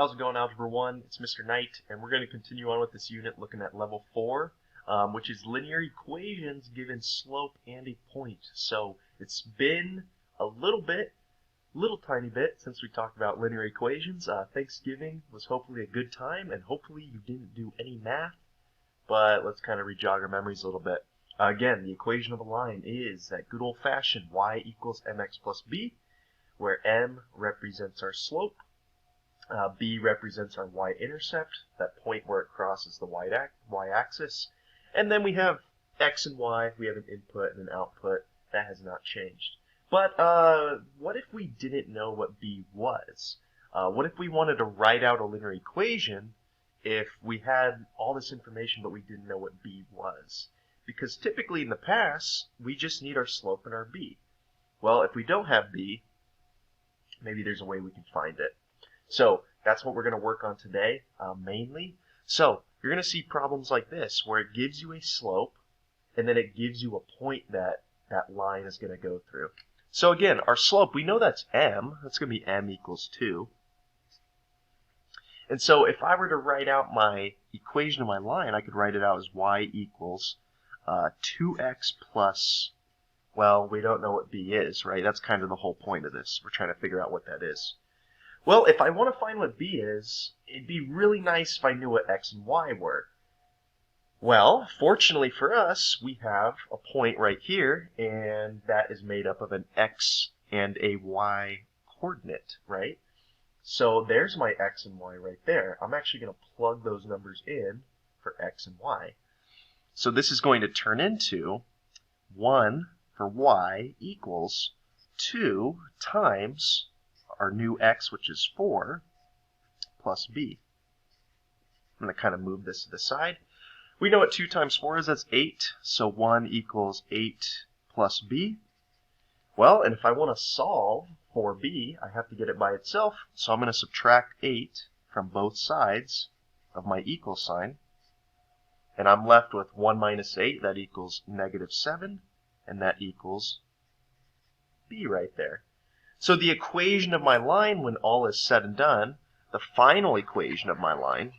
How's it going, Algebra 1? It's Mr. Knight, and we're going to continue on with this unit looking at Level 4, which is linear equations given slope and a point. So it's been a little tiny bit since we talked about linear equations. Thanksgiving was hopefully a good time, and hopefully you didn't do any math, but let's kind of re-jog our memories a little bit. Again, the equation of a line is that good old-fashioned y equals mx plus b, where m represents our slope, b represents our y-intercept, that point where it crosses the y-axis, and then we have x and y, we have an input and an output. That has not changed. But what if we didn't know what b was? What if we wanted to write out a linear equation if we had all this information but we didn't know what b was? Because typically in the past, we just need our slope and our b. Well, if we don't have b, maybe there's a way we can find it. So that's what we're going to work on today, mainly. So you're going to see problems like this, where it gives you a slope, and then it gives you a point that that line is going to go through. So again, our slope, we know that's m. That's going to be m equals 2. And so if I were to write out my equation of my line, I could write it out as y equals 2x plus, well, we don't know what b is, right? That's kind of the whole point of this. We're trying to figure out what that is. Well, if I want to find what b is, it'd be really nice if I knew what x and y were. Well, fortunately for us, we have a point right here, and that is made up of an x and a y coordinate, right? So there's my x and y right there. I'm actually going to plug those numbers in for x and y. So this is going to turn into 1 for y equals 2 times our new x, which is 4, plus b. I'm going to kind of move this to the side. We know what 2 times 4 is. That's 8. So 1 equals 8 plus b. Well, and if I want to solve for b, I have to get it by itself. So I'm going to subtract 8 from both sides of my equal sign. And I'm left with 1 minus 8. That equals negative 7. And that equals b right there. So the equation of my line, when all is said and done, the final equation of my line,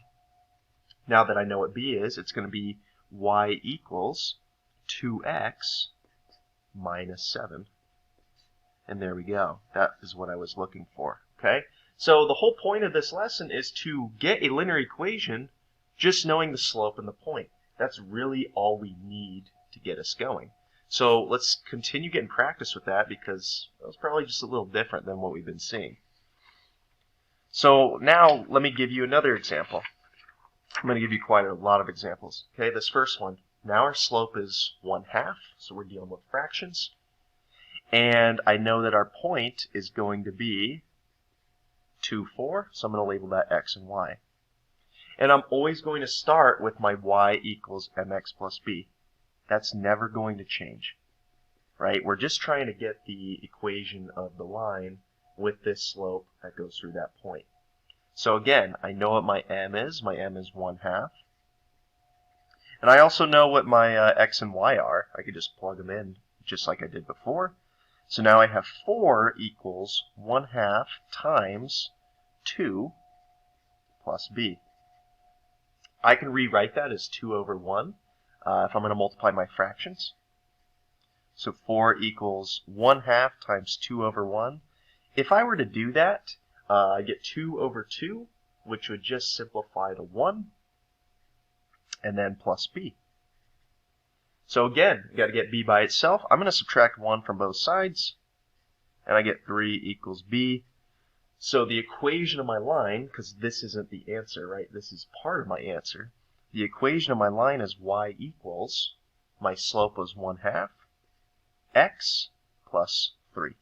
now that I know what b is, it's going to be y equals 2x minus 7. And there we go. That is what I was looking for. Okay? So the whole point of this lesson is to get a linear equation just knowing the slope and the point. That's really all we need to get us going. So let's continue getting practice with that, because that was probably just a little different than what we've been seeing. So now let me give you another example. I'm going to give you quite a lot of examples. Okay, this first one. Now our slope is 1/2, so we're dealing with fractions. And I know that our point is going to be 2, 4, so I'm going to label that x and y. And I'm always going to start with my y equals mx plus b. That's never going to change, right? We're just trying to get the equation of the line with this slope that goes through that point. So again, I know what my m is. My m is 1/2. And I also know what my x and y are. I could just plug them in just like I did before. So now I have 4 equals 1/2 times 2 plus b. I can rewrite that as 2 over 1 if I'm going to multiply my fractions. So 4 equals 1/2 times 2 over 1. If I were to do that, I get 2 over 2, which would just simplify to 1, and then plus b. So again, you got to get b by itself. I'm going to subtract 1 from both sides, and I get 3 equals b. So the equation of my line, because this isn't the answer, right? This is part of my answer. The equation of my line is y equals, my slope was 1/2, x plus 3.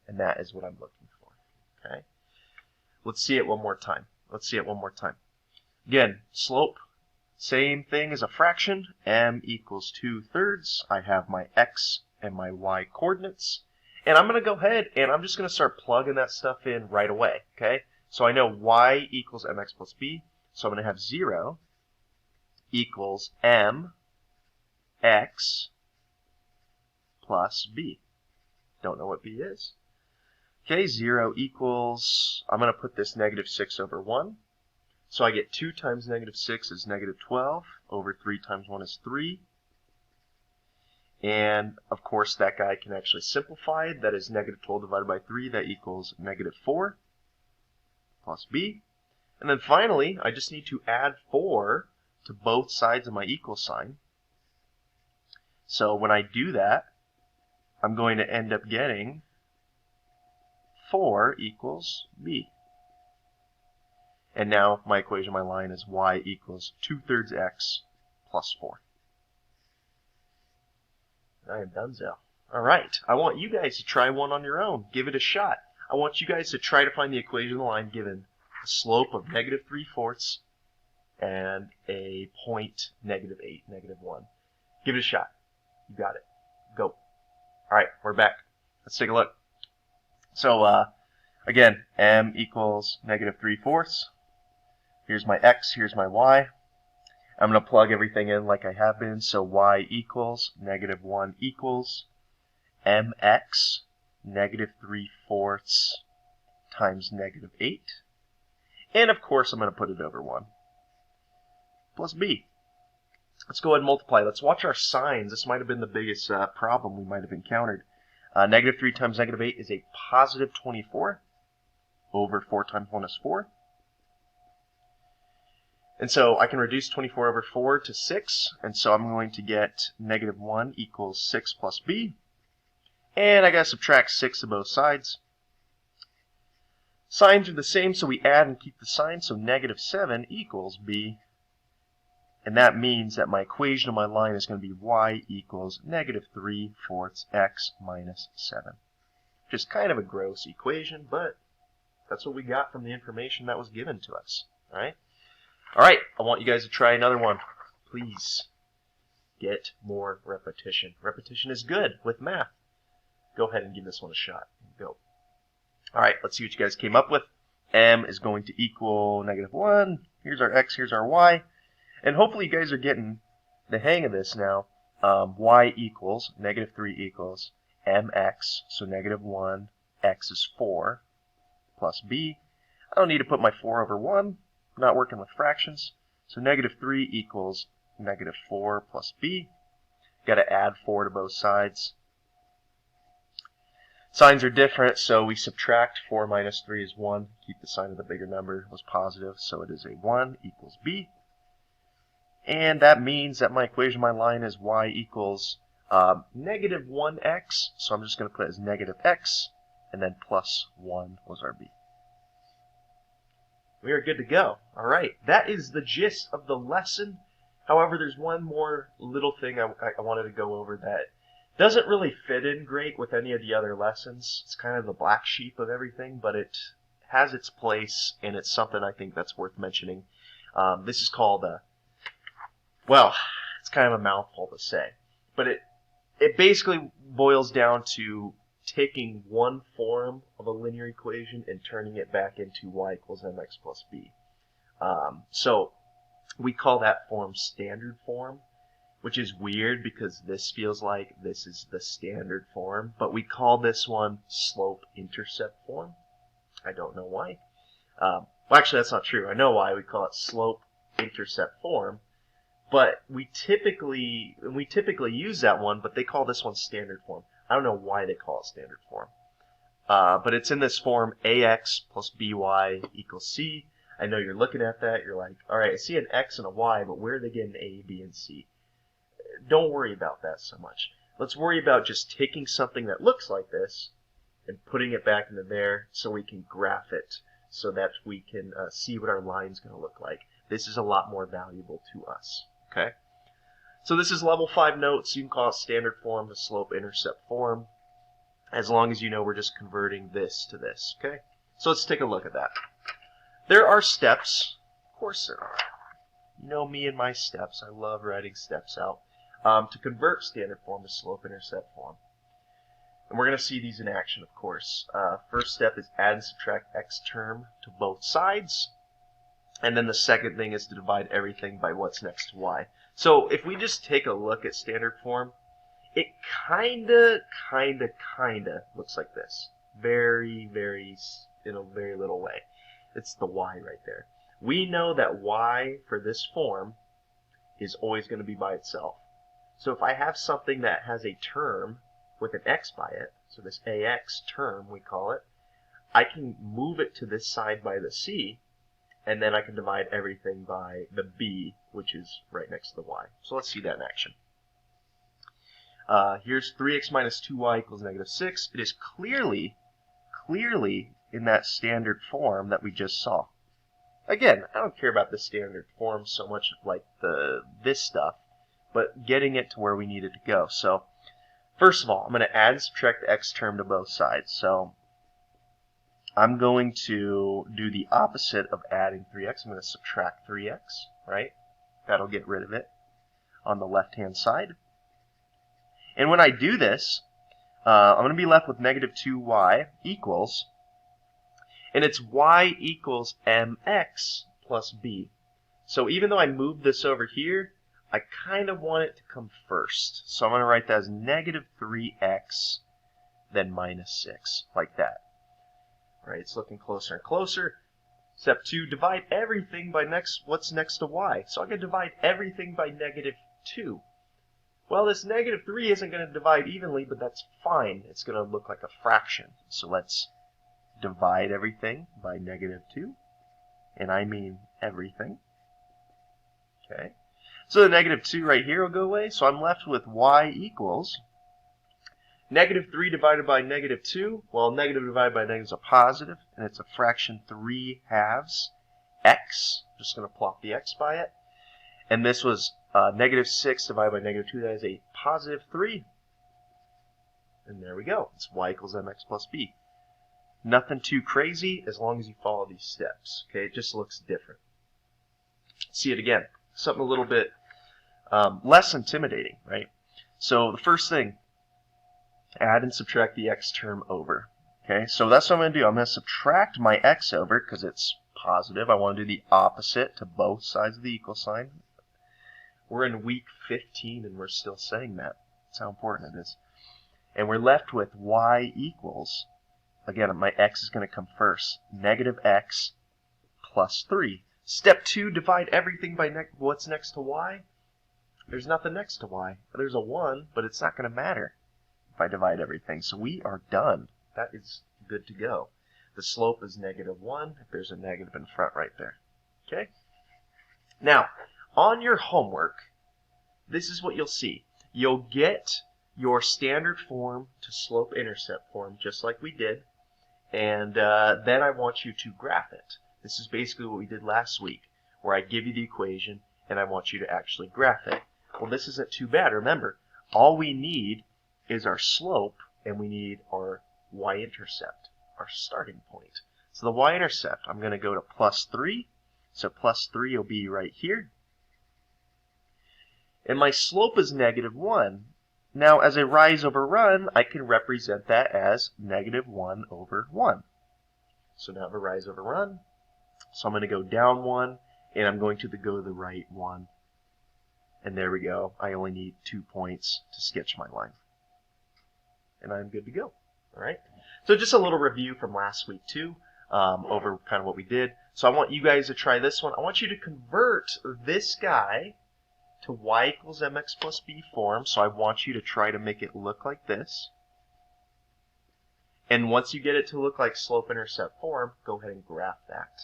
And that is what I'm looking for. Okay? Let's see it one more time. Again, slope, same thing as a fraction. M equals 2/3. I have my x and my y coordinates. And I'm going to go ahead and I'm just going to start plugging that stuff in right away. Okay? So I know y equals mx plus b. So I'm going to have 0 equals m x plus b. Don't know what b is. Okay, 0 equals, I'm going to put this negative 6 over 1. So I get 2 times negative 6 is negative 12, over 3 times 1 is 3. And, of course, that guy can actually simplify. That is negative 12 divided by 3. That equals negative 4 plus b. And then finally, I just need to add 4 to both sides of my equal sign. So when I do that, I'm going to end up getting 4 equals b. And now my equation, my line is y equals 2/3 x plus 4. I am donezo. All right, I want you guys to try one on your own. Give it a shot. I want you guys to try to find the equation of the line given a slope of negative 3/4 and a point negative 8, negative 1. Give it a shot. You got it. Go. All right, we're back. Let's take a look. So again, m equals negative 3/4. Here's my x, here's my y. I'm going to plug everything in like I have been. So y equals negative 1 equals mx negative 3/4 times negative 8. And of course, I'm going to put it over 1 plus b. Let's go ahead and multiply. Let's watch our signs. This might have been the biggest problem we might have encountered. Negative 3 times negative 8 is a positive 24 over 4 times 1 is 4. And so I can reduce 24 over 4 to 6. And so I'm going to get negative 1 equals 6 plus b. And I got to subtract 6 to both sides. Signs are the same, so we add and keep the sign. So negative 7 equals b. And that means that my equation of my line is going to be y equals negative 3/4 x minus 7. Just kind of a gross equation, but that's what we got from the information that was given to us. All right? All right, I want you guys to try another one. Please get more repetition. Repetition is good with math. Go ahead and give this one a shot. Go. All right, let's see what you guys came up with. M is going to equal negative 1. Here's our x, here's our y. And hopefully you guys are getting the hang of this now. Y equals, negative 3 equals mx, so negative 1, x is 4, plus b. I don't need to put my 4 over 1. I'm not working with fractions. So negative 3 equals negative 4 plus b. Got to add 4 to both sides. Signs are different, so we subtract 4 minus 3 is 1. Keep the sign of the bigger number was positive, so it is a 1 equals b. And that means that my equation, my line is y equals negative 1x. So I'm just going to put it as negative x, and then plus 1 was our b. We are good to go. All right, that is the gist of the lesson. However, there's one more little thing I wanted to go over that doesn't really fit in great with any of the other lessons. It's kind of the black sheep of everything, but it has its place, and it's something I think that's worth mentioning. This is called well, it's kind of a mouthful to say, but it basically boils down to taking one form of a linear equation and turning it back into y equals mx plus b. So we call that form standard form, which is weird because this feels like this is the standard form, but we call this one slope-intercept form. I don't know why. Well, actually, that's not true. I know why. We call it slope-intercept form. But we typically use that one, but they call this one standard form. I don't know why they call it standard form. But it's in this form, ax plus by equals c. I know you're looking at that. You're like, all right, I see an x and a y, but where are they getting a, b, and c? Don't worry about that so much. Let's worry about just taking something that looks like this and putting it back into there so we can graph it so that we can see what our line's going to look like. This is a lot more valuable to us. Okay, so this is level 5 notes. You can call it standard form, the slope-intercept form, as long as you know we're just converting this to this. Okay, so let's take a look at that. There are steps. Of course there are. You know me and my steps. I love writing steps out. To convert standard form to slope-intercept form. And we're going to see these in action, of course. First step is add and subtract x term to both sides. And then the second thing is to divide everything by what's next to y. So if we just take a look at standard form, it kinda looks like this. in a very little way. It's the y right there. We know that y for this form is always going to be by itself. So if I have something that has a term with an x by it, so this ax term we call it, I can move it to this side by the c, and then I can divide everything by the b, which is right next to the y. So let's see that in action. Here's 3x minus 2y equals negative 6. It is clearly in that standard form that we just saw. Again, I don't care about the standard form so much like this stuff, but getting it to where we need it to go. So first of all, I'm going to add and subtract the x term to both sides. So I'm going to do the opposite of adding 3x. I'm going to subtract 3x, right? That'll get rid of it on the left-hand side. And when I do this, I'm going to be left with negative 2y equals, and it's y equals mx plus b. So even though I moved this over here, I kind of want it to come first. So I'm going to write that as negative 3x, then minus 6, like that. All right, it's looking closer and closer. Step 2, divide everything by what's next to y. So I'm going to divide everything by negative 2. Well, this negative 3 isn't going to divide evenly, but that's fine. It's going to look like a fraction. So let's divide everything by negative 2. And I mean everything. Okay. So the negative 2 right here will go away. So I'm left with y equals negative 3 divided by negative 2. Well, negative divided by negative is a positive, and it's a fraction 3/2 x. Just going to plot the x by it. And this was negative 6 divided by negative 2. That is a positive 3. And there we go. It's y equals mx plus b. Nothing too crazy as long as you follow these steps. Okay, it just looks different. See it again. Something a little bit less intimidating, right? So the first thing, add and subtract the x term over. Okay, so that's what I'm going to do. I'm going to subtract my x over because it's positive. I want to do the opposite to both sides of the equal sign. We're in week 15 and we're still saying that. That's how important it is. And we're left with y equals, again, my x is going to come first, negative x plus 3. Step 2, divide everything by what's next to y. There's nothing next to y. There's a 1, but it's not going to matter if I divide everything. So we are done. That is good to go. The slope is negative 1 if there's a negative in front right there. Okay? Now, on your homework, this is what you'll see. You'll get your standard form to slope-intercept form, just like we did, and then I want you to graph it. This is basically what we did last week, where I give you the equation, and I want you to actually graph it. Well, this isn't too bad. Remember, all we need is our slope, and we need our y-intercept, our starting point. So the y-intercept, I'm going to go to plus 3. So plus 3 will be right here. And my slope is negative 1. Now, as I rise over run, I can represent that as negative 1 over 1. So now I have a rise over run. So I'm going to go down 1, and I'm going to go to the right 1. And there we go. I only need 2 points to sketch my line. And I'm good to go. All right. So just a little review from last week, too, over kind of what we did. So I want you guys to try this one. I want you to convert this guy to y equals mx plus b form. So I want you to try to make it look like this. And once you get it to look like slope-intercept form, go ahead and graph that.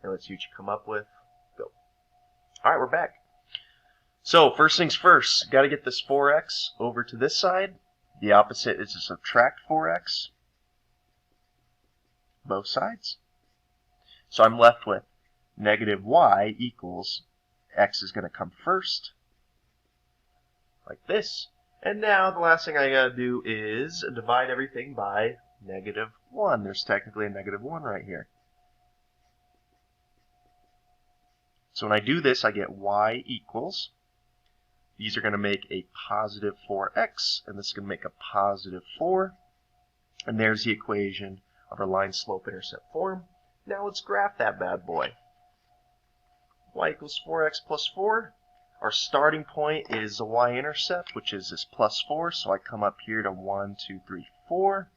And let's see what you come up with. Go. All right, we're back. So first things first, got to get this 4x over to this side. The opposite is to subtract 4x. Both sides. So I'm left with negative y equals x is going to come first. Like this. And now the last thing I got to do is divide everything by negative 1. There's technically a negative 1 right here. So when I do this, I get y equals, these are going to make a positive 4x, and this is going to make a positive 4. And there's the equation of our line slope-intercept form. Now let's graph that bad boy. Y equals 4x plus 4. Our starting point is the y-intercept, which is this plus 4. So I come up here to 1, 2, 3, 4.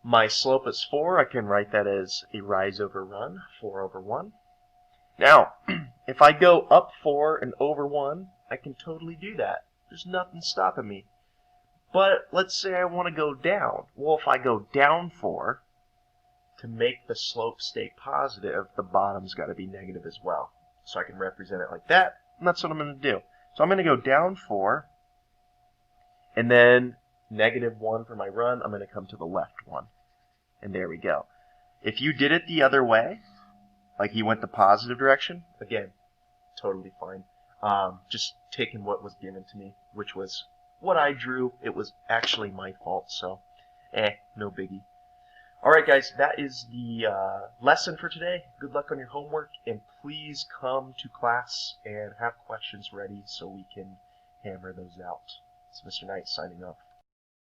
My slope is 4. I can write that as a rise over run, 4 over 1. Now, if I go up 4 and over 1, I can totally do that. There's nothing stopping me. But let's say I want to go down. Well, if I go down 4, to make the slope stay positive, the bottom's got to be negative as well. So I can represent it like that, and that's what I'm going to do. So I'm going to go down 4, and then -1 for my run. I'm going to come to the left 1. And there we go. If you did it the other way, like you went the positive direction, again, totally fine. Just taking what was given to me, which was what I drew. It was actually my fault, so no biggie. Alright guys, that is the lesson for today. Good luck on your homework, and please come to class and have questions ready so we can hammer those out. It's Mr. Knight signing off.